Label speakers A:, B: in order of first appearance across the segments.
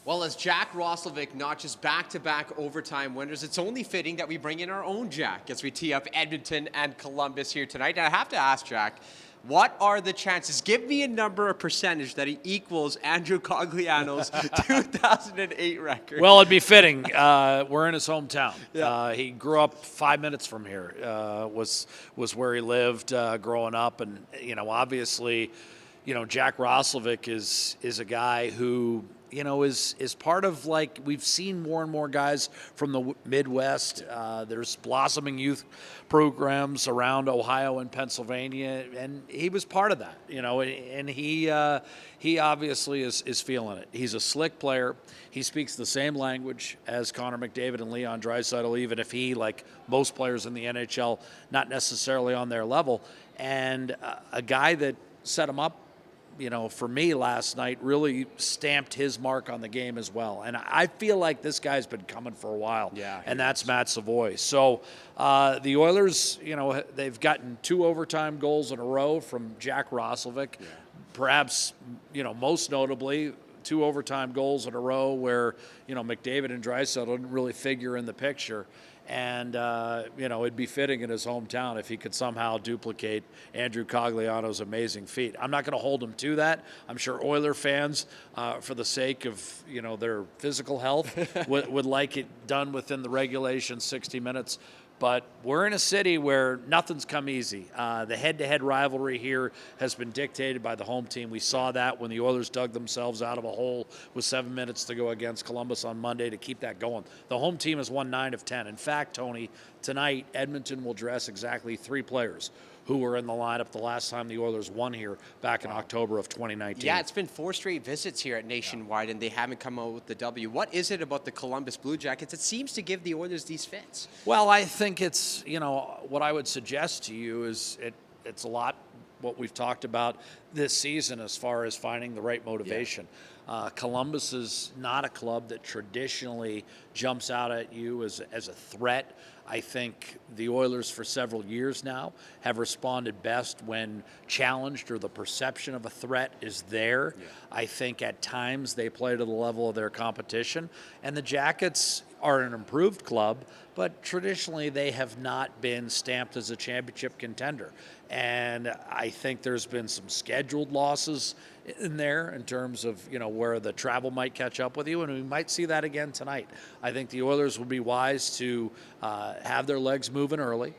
A: Well, as Jack Roslovic notches back-to-back overtime winners, it's only fitting that we bring in our own Jack as we tee up Edmonton and Columbus here tonight. And I have to ask, Jack, what are the chances? Give me a number, a percentage that he equals Andrew Cogliano's 2008 record.
B: Well, it'd be fitting. We're in his hometown.
A: Yeah.
B: He grew up 5 minutes from here. Was where he lived growing up, and obviously, Jack Roslovic is a guy who is part of, like, we've seen more and more guys from the Midwest. There's blossoming youth programs around Ohio and Pennsylvania, and he was part of that, and he obviously is feeling it. He's a slick player. He speaks the same language as Connor McDavid and Leon Draisaitl, even if he, like most players in the NHL, not necessarily on their level, and a guy that set him up, for me last night, really stamped his mark on the game as well. And I feel like this guy's been coming for a while.
A: Yeah,
B: and that's Matt Savoie. So the Oilers, they've gotten 2 overtime goals in a row from Jack Roslovic. Yeah. Perhaps, most notably, 2 overtime goals in a row where, McDavid and Draisaitl didn't really figure in the picture. And, it'd be fitting in his hometown if he could somehow duplicate Andrew Cogliano's amazing feat. I'm not going to hold him to that. I'm sure Oiler fans, for the sake of, their physical health, would like it done within the regulation 60 minutes. But we're in a city where nothing's come easy. The head-to-head rivalry here has been dictated by the home team. We saw that when the Oilers dug themselves out of a hole with 7 minutes to go against Columbus on Monday to keep that going. The home team has won 9 of 10. In fact, Tony, tonight Edmonton will dress exactly 3 players who were in the lineup the last time the Oilers won here back in October of 2019.
A: Yeah, it's been 4 straight visits here at Nationwide, and they haven't come out with the W. What is it about the Columbus Blue Jackets that seems to give the Oilers these fits?
B: Well, I think it's, what I would suggest to you is it's a lot what we've talked about this season as far as finding the right motivation. Yeah. Columbus is not a club that traditionally jumps out at you as a threat. I think the Oilers for several years now have responded best when challenged or the perception of a threat is there. Yeah. I think at times they play to the level of their competition. And the Jackets are an improved club, but traditionally they have not been stamped as a championship contender. And I think there's been some scheduled losses in there in terms of, where the travel might catch up with you, and we might see that again tonight. I think the Oilers would be wise to have their legs moving early.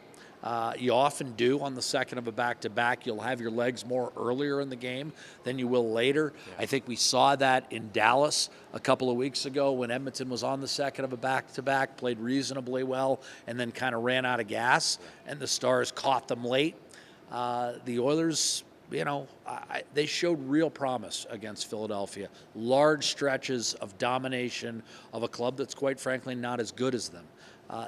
B: You often do on the second of a back-to-back. You'll have your legs more earlier in the game than you will later. Yeah. I think we saw that in Dallas a couple of weeks ago when Edmonton was on the second of a back-to-back, played reasonably well, and then kind of ran out of gas, and the Stars caught them late. The Oilers, they showed real promise against Philadelphia. Large stretches of domination of a club that's quite frankly not as good as them.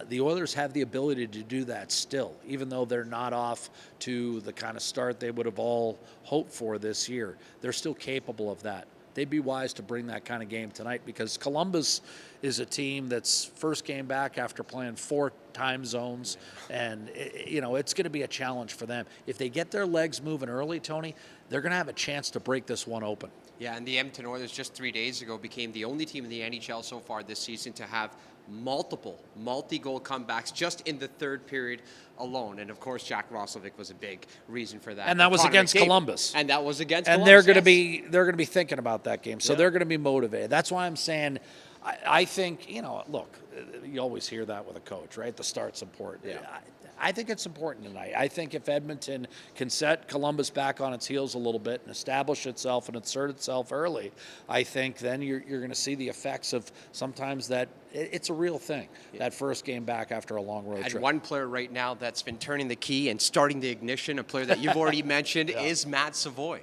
B: The Oilers have the ability to do that still, even though they're not off to the kind of start they would have all hoped for this year. They're still capable of that. They'd be wise to bring that kind of game tonight because Columbus is a team that's first game back after playing 4 time zones, and it's going to be a challenge for them. If they get their legs moving early, Tony, they're going to have a chance to break this one open.
A: Yeah, and the Edmonton Oilers just 3 days ago became the only team in the NHL so far this season to have multi-goal comebacks just in the third period alone. And of course, Jack Roslovic was a big reason for that.
B: And that was against Columbus.
A: And that was against
B: Columbus. And they're going to be thinking about that game. So they're going to be motivated. That's why I'm saying I think, look, you always hear that with a coach, right? The start's important. Yeah. I think it's important tonight. I think if Edmonton can set Columbus back on its heels a little bit and establish itself and assert itself early, I think then you're going to see the effects of sometimes that it's a real thing, that first game back after a long road trip.
A: And one player right now that's been turning the key and starting the ignition, a player that you've already mentioned, is Matt Savoie.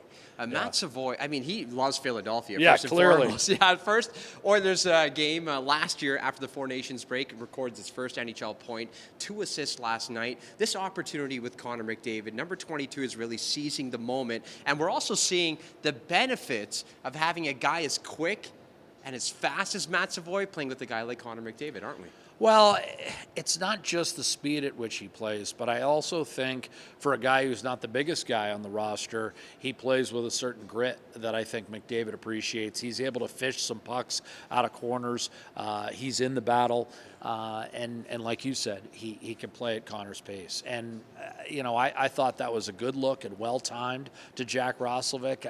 A: Matt Savoie, he loves Philadelphia.
B: Yeah,
A: first and
B: clearly.
A: Foremost. Yeah, at first. Oilers game last year after the 4 Nations break records its first NHL point, 2 assists last night. This opportunity with Connor McDavid, number 22, is really seizing the moment. And we're also seeing the benefits of having a guy as quick and as fast as Matt Savoie playing with a guy like Connor McDavid, aren't we?
B: Well, it's not just the speed at which he plays, but I also think for a guy who's not the biggest guy on the roster, he plays with a certain grit that I think McDavid appreciates. He's able to fish some pucks out of corners. He's in the battle. And like you said, he can play at Connor's pace. And, I thought that was a good look and well-timed to Jack Roslovic.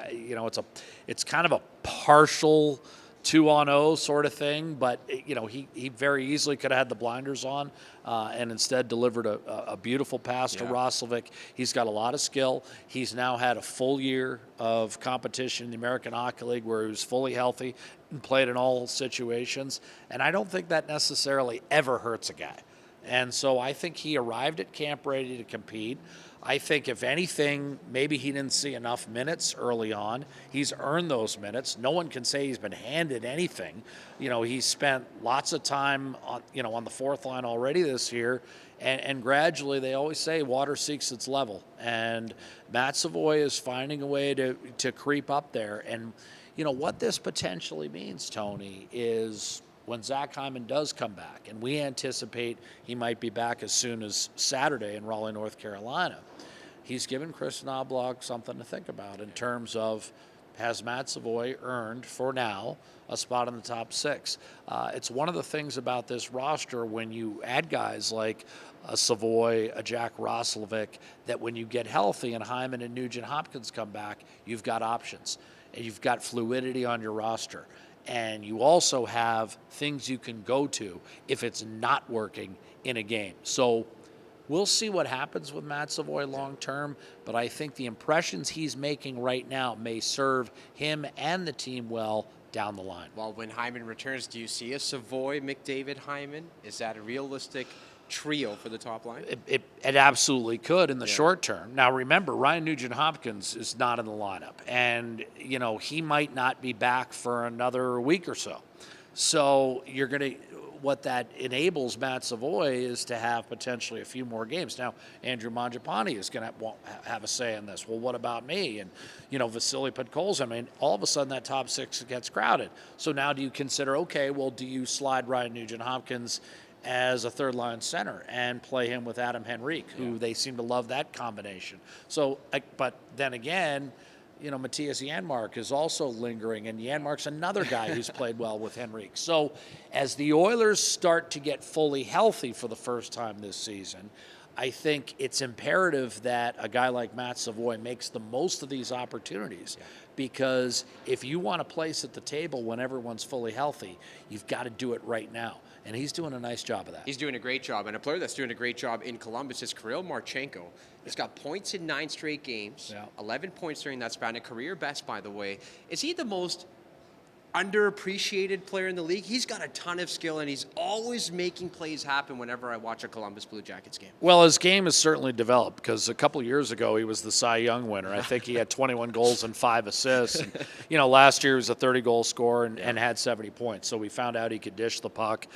B: It's kind of a partial 2-on-0 sort of thing, but he very easily could have had the blinders on and instead delivered a beautiful pass to Roslovic. He's got a lot of skill. He's now had a full year of competition in the American Hockey League where he was fully healthy and played in all situations, and I don't think that necessarily ever hurts a guy. And so I think he arrived at camp ready to compete. I think, if anything, maybe he didn't see enough minutes early on. He's earned those minutes. No one can say he's been handed anything. He's spent lots of time on the fourth line already this year, and gradually, they always say, water seeks its level. And Matt Savoie is finding a way to creep up there. And, what this potentially means, Tony, is when Zach Hyman does come back, and we anticipate he might be back as soon as Saturday in Raleigh, North Carolina, he's given Chris Knobloch something to think about in terms of, has Matt Savoie earned, for now, a spot in the top six? It's one of the things about this roster when you add guys like a Savoie, a Jack Roslovic, that when you get healthy and Hyman and Nugent-Hopkins come back, you've got options, and you've got fluidity on your roster. And you also have things you can go to if it's not working in a game. So we'll see what happens with Matt Savoie long term, but I think the impressions he's making right now may serve him and the team well down the line.
A: Well, when Hyman returns, do you see a Savoie, McDavid, Hyman? Is that a realistic trio for the top line?
B: It absolutely could in the short term. Now, remember, Ryan Nugent-Hopkins is not in the lineup, and he might not be back for another week or so. So what that enables Matt Savoie is to have potentially a few more games. Now, Andrew Mangiapane is going to have a say in this. Well, what about me? And, Vasily Podkolzin. All of a sudden that top six gets crowded. So now do you consider, do you slide Ryan Nugent-Hopkins as a third-line center and play him with Adam Henrique, who they seem to love that combination. So, but then again, Matthias Janmark is also lingering, and Janmark's another guy who's played well with Henrique. So as the Oilers start to get fully healthy for the first time this season, I think it's imperative that a guy like Matt Savoie makes the most of these opportunities, because if you want a place at the table when everyone's fully healthy, you've got to do it right now. And he's doing a nice job of that.
A: He's doing a great job. And a player that's doing a great job in Columbus is Kirill Marchenko. He's got points in 9 straight games, 11 points during that span, a career best, by the way. Is he the most underappreciated player in the league? He's got a ton of skill, and he's always making plays happen whenever I watch a Columbus Blue Jackets game.
B: Well, his game has certainly developed, because a couple of years ago he was the Cy Young winner. I think he had 21 goals and 5 assists. And, last year he was a 30-goal scorer and had 70 points. So we found out he could dish the puck.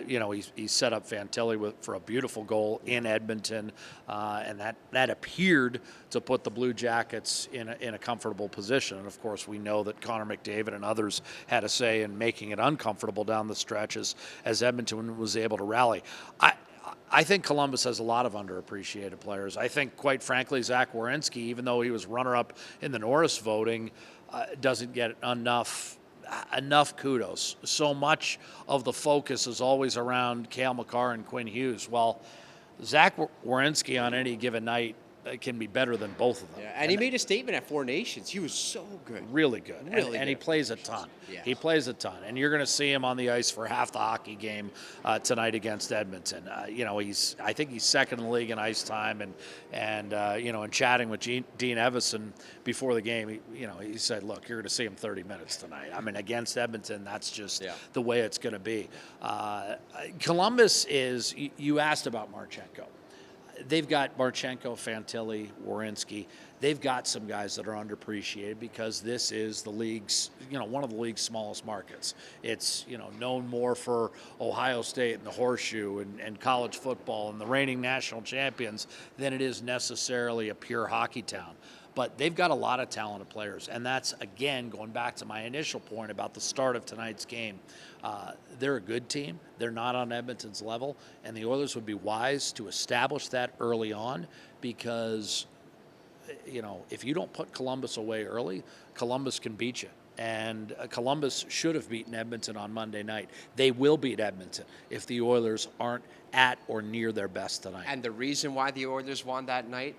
B: He set up Fantilli for a beautiful goal in Edmonton, and that appeared to put the Blue Jackets in a comfortable position. And of course, we know that Connor McDavid and others had a say in making it uncomfortable down the stretches as Edmonton was able to rally. I think Columbus has a lot of underappreciated players. I think, quite frankly, Zach Werenski, even though he was runner-up in the Norris voting, doesn't get enough kudos. So much of the focus is always around Cale Makar and Quinn Hughes. Well, Zach Werenski on any given night can be better than both of them.
A: Yeah, and he made a statement at Four Nations. He was so good.
B: Really good. And he plays a ton. Yeah. He plays a ton. And you're going to see him on the ice for half the hockey game tonight against Edmonton. I think he's second in the league in ice time. And in chatting with Dean Evison before the game, he said, look, you're going to see him 30 minutes tonight. Against Edmonton, that's just the way it's going to be. Columbus is, you asked about Marchenko. They've got Marchenko, Fantilli, Werenski. They've got some guys that are underappreciated because this is the league's, one of the league's smallest markets. It's, known more for Ohio State and the Horseshoe and college football and the reigning national champions than it is necessarily a pure hockey town. But they've got a lot of talented players, and that's, again, going back to my initial point about the start of tonight's game. They're a good team. They're not on Edmonton's level, and the Oilers would be wise to establish that early on because, if you don't put Columbus away early, Columbus can beat you. And Columbus should have beaten Edmonton on Monday night. They will beat Edmonton if the Oilers aren't at or near their best tonight.
A: And the reason why the Oilers won that night,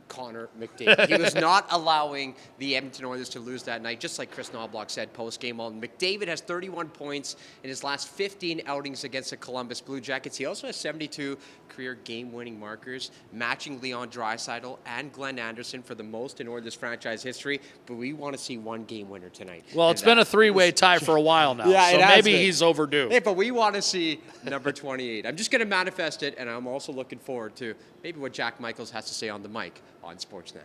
A: Connor McDavid. He was not allowing the Edmonton Oilers to lose that night, just like Chris Knobloch said post-game. Well, McDavid has 31 points in his last 15 outings against the Columbus Blue Jackets. He also has 72 career game-winning markers, matching Leon Draisaitl and Glenn Anderson for the most in Oilers franchise history. But we want to see one game winner tonight.
B: Well, it's been a three-way tie for a while now,
A: yeah,
B: so maybe he's overdue.
A: Yeah, but we want to see number 28. I'm just going to manifest it, and I'm also looking forward to maybe what Jack Michaels has to say on the mic on Sportsnet.